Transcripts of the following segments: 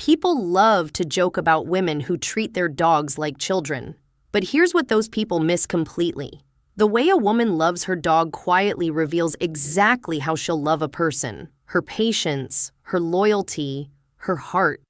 People love to joke about women who treat their dogs like children. But here's what those people miss completely. The way a woman loves her dog quietly reveals exactly how she'll love a person. Her patience, her loyalty, her heart.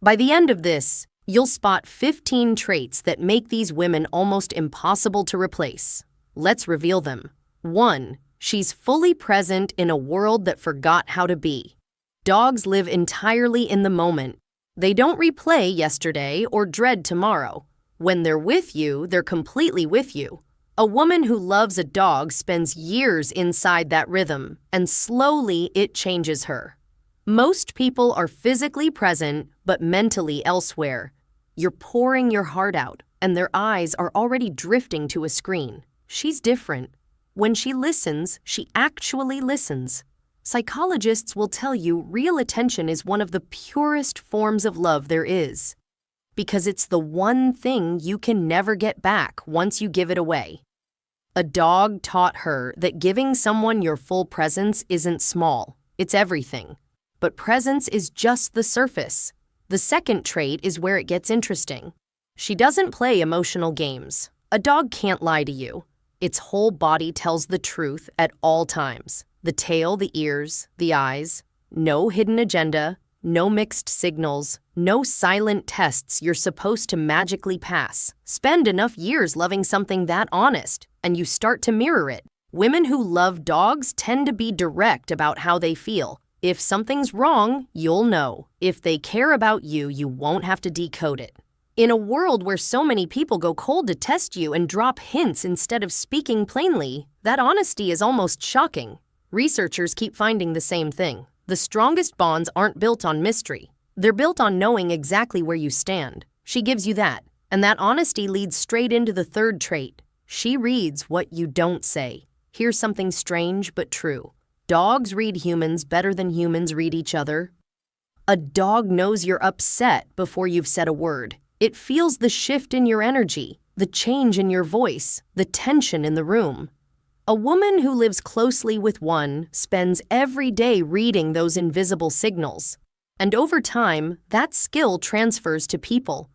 By the end of this, you'll spot 15 traits that make these women almost impossible to replace. Let's reveal them. 1. She's fully present in a world that forgot how to be. Dogs live entirely in the moment. They don't replay yesterday or dread tomorrow. When they're with you, they're completely with you. A woman who loves a dog spends years inside that rhythm, and slowly it changes her. Most people are physically present, but mentally elsewhere. You're pouring your heart out, and their eyes are already drifting to a screen. She's different. When she listens, she actually listens. Psychologists will tell you real attention is one of the purest forms of love there is, because it's the one thing you can never get back once you give it away. A dog taught her that giving someone your full presence isn't small, it's everything. But presence is just the surface. The second trait is where it gets interesting. She doesn't play emotional games. A dog can't lie to you. Its whole body tells the truth at all times. The tail, the ears, the eyes. No hidden agenda, no mixed signals, no silent tests you're supposed to magically pass. Spend enough years loving something that honest, and you start to mirror it. Women who love dogs tend to be direct about how they feel. If something's wrong, you'll know. If they care about you, you won't have to decode it. In a world where so many people go cold to test you and drop hints instead of speaking plainly, that honesty is almost shocking. Researchers keep finding the same thing. The strongest bonds aren't built on mystery. They're built on knowing exactly where you stand. She gives you that, and that honesty leads straight into the third trait. She reads what you don't say. Here's something strange but true. Dogs read humans better than humans read each other. A dog knows you're upset before you've said a word. It feels the shift in your energy, the change in your voice, the tension in the room. A woman who lives closely with one spends every day reading those invisible signals. And over time, that skill transfers to people.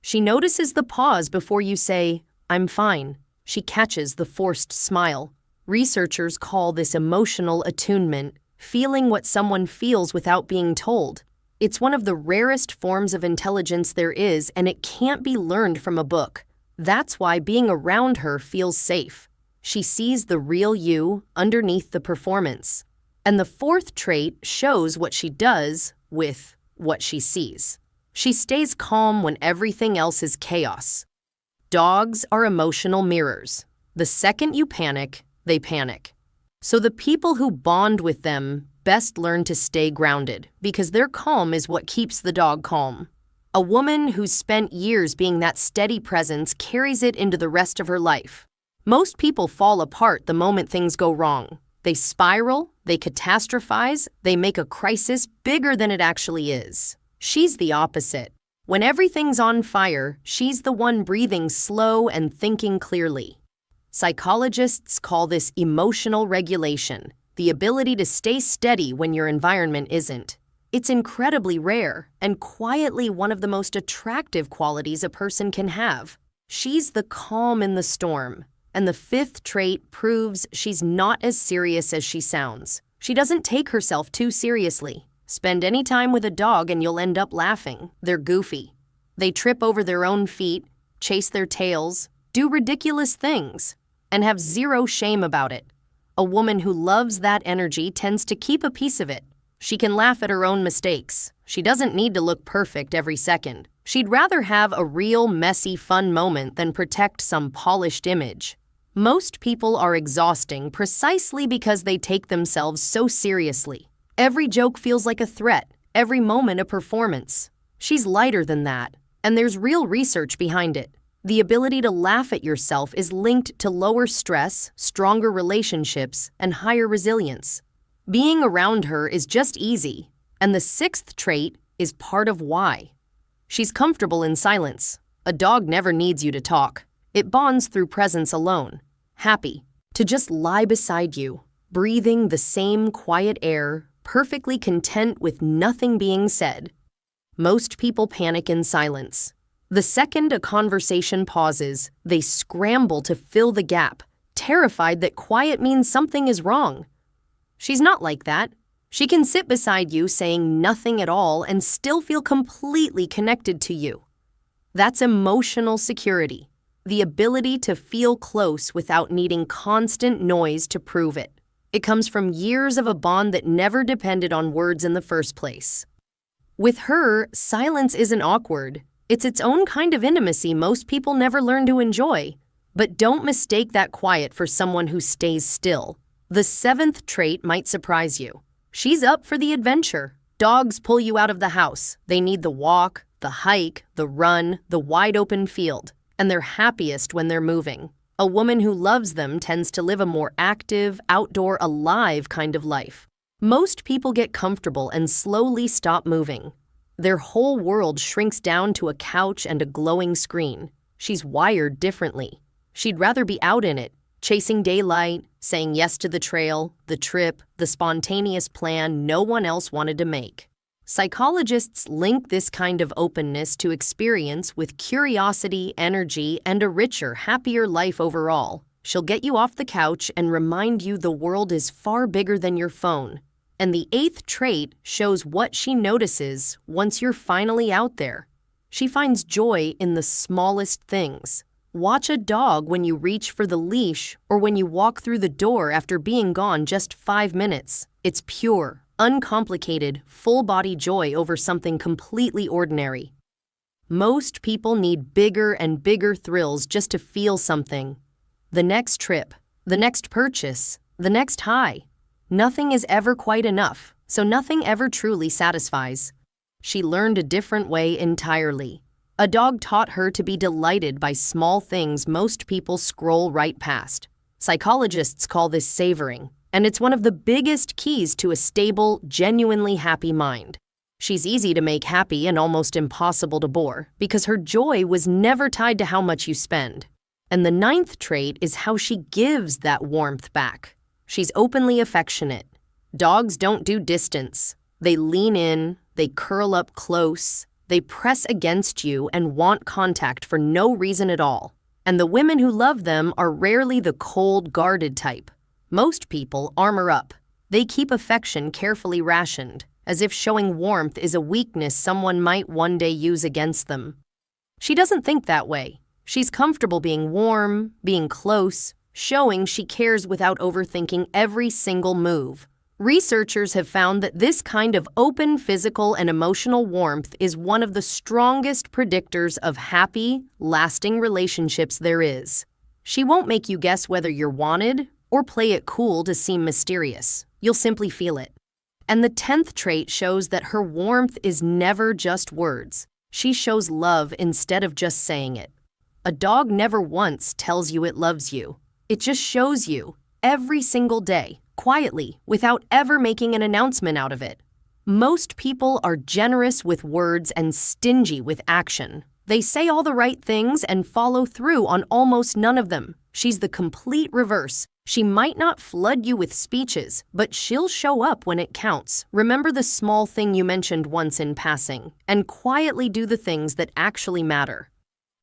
She notices the pause before you say, "I'm fine." She catches the forced smile. Researchers call this emotional attunement, feeling what someone feels without being told. It's one of the rarest forms of intelligence there is, and it can't be learned from a book. That's why being around her feels safe. She sees the real you underneath the performance. And the fourth trait shows what she does with what she sees. She stays calm when everything else is chaos. Dogs are emotional mirrors. The second you panic, they panic. So the people who bond with them best learn to stay grounded, because their calm is what keeps the dog calm. A woman who's spent years being that steady presence carries it into the rest of her life. Most people fall apart the moment things go wrong. They spiral, they catastrophize, they make a crisis bigger than it actually is. She's the opposite. When everything's on fire, she's the one breathing slow and thinking clearly. Psychologists call this emotional regulation, the ability to stay steady when your environment isn't. It's incredibly rare and quietly one of the most attractive qualities a person can have. She's the calm in the storm, and the fifth trait proves she's not as serious as she sounds. She doesn't take herself too seriously. Spend any time with a dog and you'll end up laughing. They're goofy. They trip over their own feet, chase their tails, do ridiculous things, and have zero shame about it. A woman who loves that energy tends to keep a piece of it. She can laugh at her own mistakes. She doesn't need to look perfect every second. She'd rather have a real, messy, fun moment than protect some polished image. Most people are exhausting precisely because they take themselves so seriously. Every joke feels like a threat, every moment a performance. She's lighter than that, and there's real research behind it. The ability to laugh at yourself is linked to lower stress, stronger relationships, and higher resilience. Being around her is just easy, and the sixth trait is part of why. She's comfortable in silence. A dog never needs you to talk. It bonds through presence alone. Happy to just lie beside you, breathing the same quiet air, perfectly content with nothing being said. Most people panic in silence. The second a conversation pauses, they scramble to fill the gap, terrified that quiet means something is wrong. She's not like that. She can sit beside you saying nothing at all and still feel completely connected to you. That's emotional security, the ability to feel close without needing constant noise to prove it. It comes from years of a bond that never depended on words in the first place. With her, silence isn't awkward. It's its own kind of intimacy most people never learn to enjoy. But don't mistake that quiet for someone who stays still. The seventh trait might surprise you. She's up for the adventure. Dogs pull you out of the house. They need the walk, the hike, the run, the wide open field. And they're happiest when they're moving. A woman who loves them tends to live a more active, outdoor, alive kind of life. Most people get comfortable and slowly stop moving. Their whole world shrinks down to a couch and a glowing screen. She's wired differently. She'd rather be out in it, chasing daylight, saying yes to the trail, the trip, the spontaneous plan no one else wanted to make. Psychologists link this kind of openness to experience with curiosity, energy, and a richer, happier life overall. She'll get you off the couch and remind you the world is far bigger than your phone. And the eighth trait shows what she notices once you're finally out there. She finds joy in the smallest things. Watch a dog when you reach for the leash or when you walk through the door after being gone just 5 minutes. It's pure, uncomplicated, full-body joy over something completely ordinary. Most people need bigger and bigger thrills just to feel something. The next trip, the next purchase, the next high. Nothing is ever quite enough, so nothing ever truly satisfies. She learned a different way entirely. A dog taught her to be delighted by small things most people scroll right past. Psychologists call this savoring, and it's one of the biggest keys to a stable, genuinely happy mind. She's easy to make happy and almost impossible to bore because her joy was never tied to how much you spend. And the ninth trait is how she gives that warmth back. She's openly affectionate. Dogs don't do distance. They lean in, they curl up close, they press against you and want contact for no reason at all. And the women who love them are rarely the cold, guarded type. Most people armor up. They keep affection carefully rationed, as if showing warmth is a weakness someone might one day use against them. She doesn't think that way. She's comfortable being warm, being close, showing she cares without overthinking every single move. Researchers have found that this kind of open physical and emotional warmth is one of the strongest predictors of happy, lasting relationships there is. She won't make you guess whether you're wanted or play it cool to seem mysterious. You'll simply feel it. And the 10th trait shows that her warmth is never just words. She shows love instead of just saying it. A dog never once tells you it loves you. It just shows you, every single day, quietly, without ever making an announcement out of it. Most people are generous with words and stingy with action. They say all the right things and follow through on almost none of them. She's the complete reverse. She might not flood you with speeches, but she'll show up when it counts. Remember the small thing you mentioned once in passing, and quietly do the things that actually matter.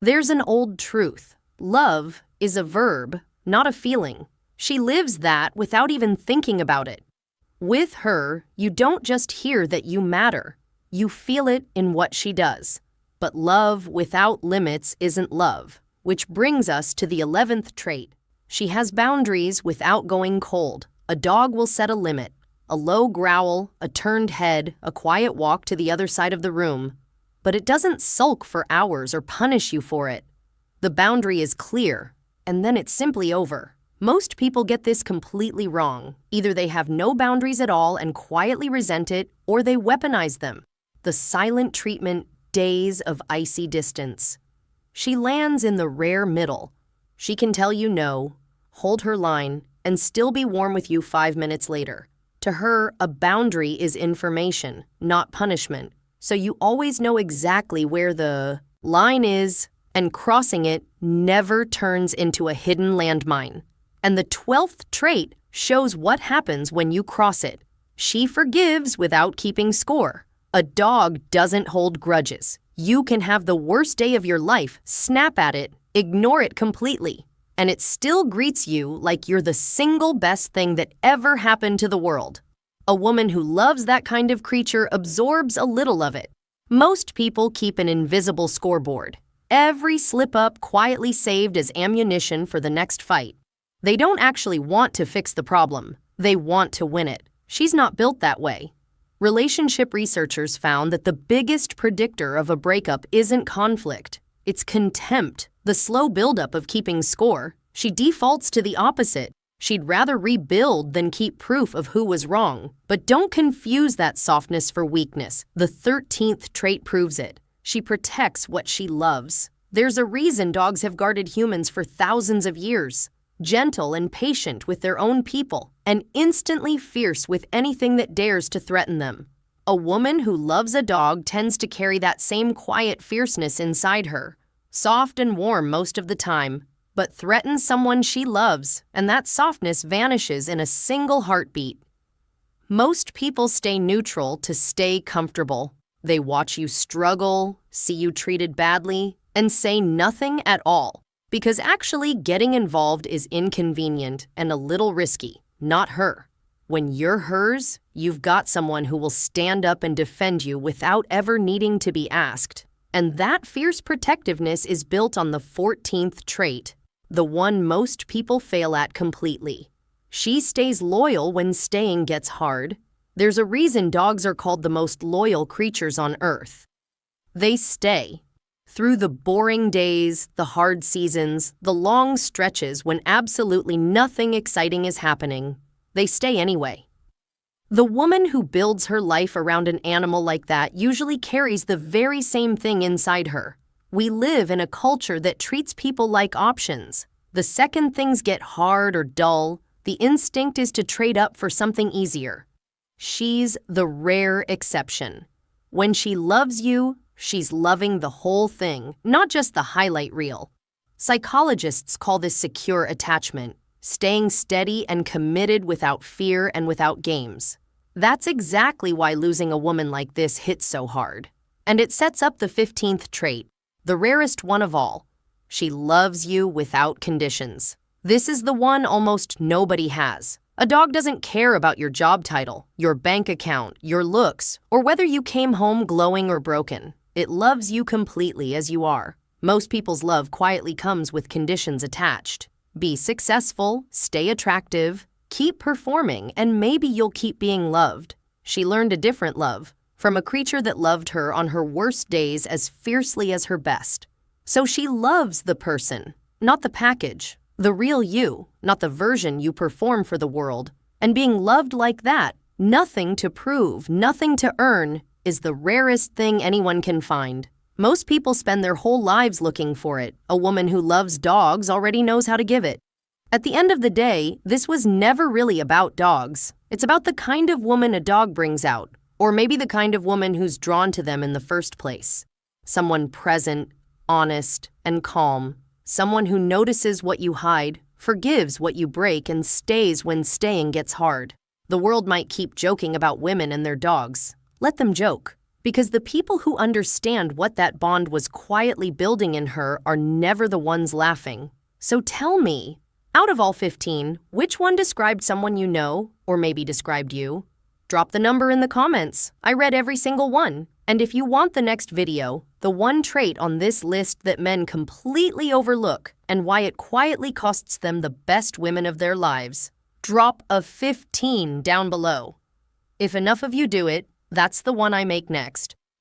There's an old truth. Love is a verb, not a feeling. She lives that without even thinking about it. With her, you don't just hear that you matter. You feel it in what she does. But love without limits isn't love, which brings us to the 11th trait. She has boundaries without going cold. A dog will set a limit. A low growl, a turned head, a quiet walk to the other side of the room. But it doesn't sulk for hours or punish you for it. The boundary is clear, and then it's simply over. Most people get this completely wrong. Either they have no boundaries at all and quietly resent it, or they weaponize them. The silent treatment, days of icy distance. She lands in the rare middle. She can tell you no, hold her line, and still be warm with you 5 minutes later. To her, a boundary is information, not punishment. So you always know exactly where the line is, and crossing it never turns into a hidden landmine. And the 12th trait shows what happens when you cross it. She forgives without keeping score. A dog doesn't hold grudges. You can have the worst day of your life, snap at it, ignore it completely, and it still greets you like you're the single best thing that ever happened to the world. A woman who loves that kind of creature absorbs a little of it. Most people keep an invisible scoreboard. Every slip-up quietly saved as ammunition for the next fight. They don't actually want to fix the problem. They want to win it. She's not built that way. Relationship researchers found that the biggest predictor of a breakup isn't conflict. It's contempt, the slow buildup of keeping score. She defaults to the opposite. She'd rather rebuild than keep proof of who was wrong. But don't confuse that softness for weakness. The 13th trait proves it. She protects what she loves. There's a reason dogs have guarded humans for thousands of years. Gentle and patient with their own people, and instantly fierce with anything that dares to threaten them. A woman who loves a dog tends to carry that same quiet fierceness inside her, soft and warm most of the time, but threatens someone she loves, and that softness vanishes in a single heartbeat. Most people stay neutral to stay comfortable. They watch you struggle, see you treated badly, and say nothing at all. Because actually getting involved is inconvenient and a little risky, not her. When you're hers, you've got someone who will stand up and defend you without ever needing to be asked. And that fierce protectiveness is built on the 14th trait, the one most people fail at completely. She stays loyal when staying gets hard. There's a reason dogs are called the most loyal creatures on Earth. They stay. Through the boring days, the hard seasons, the long stretches when absolutely nothing exciting is happening, they stay anyway. The woman who builds her life around an animal like that usually carries the very same thing inside her. We live in a culture that treats people like options. The second things get hard or dull, the instinct is to trade up for something easier. She's the rare exception. When she loves you, she's loving the whole thing, not just the highlight reel. Psychologists call this secure attachment, staying steady and committed without fear and without games. That's exactly why losing a woman like this hits so hard. And it sets up the 15th trait, the rarest one of all. She loves you without conditions. This is the one almost nobody has. A dog doesn't care about your job title, your bank account, your looks, or whether you came home glowing or broken. It loves you completely as you are. Most people's love quietly comes with conditions attached. Be successful, stay attractive, keep performing, and maybe you'll keep being loved. She learned a different love, from a creature that loved her on her worst days as fiercely as her best. So she loves the person, not the package, the real you, not the version you perform for the world. And being loved like that, nothing to prove, nothing to earn, is the rarest thing anyone can find. Most people spend their whole lives looking for it. A woman who loves dogs already knows how to give it. At the end of the day, this was never really about dogs. It's about the kind of woman a dog brings out, or maybe the kind of woman who's drawn to them in the first place. Someone present, honest, and calm. Someone who notices what you hide, forgives what you break, and stays when staying gets hard. The world might keep joking about women and their dogs. Let them joke, because the people who understand what that bond was quietly building in her are never the ones laughing. So tell me, out of all 15, which one described someone you know, or maybe described you? Drop the number in the comments. I read every single one. And if you want the next video, the one trait on this list that men completely overlook and why it quietly costs them the best women of their lives, drop a 15 down below. If enough of you do it, that's the one I make next.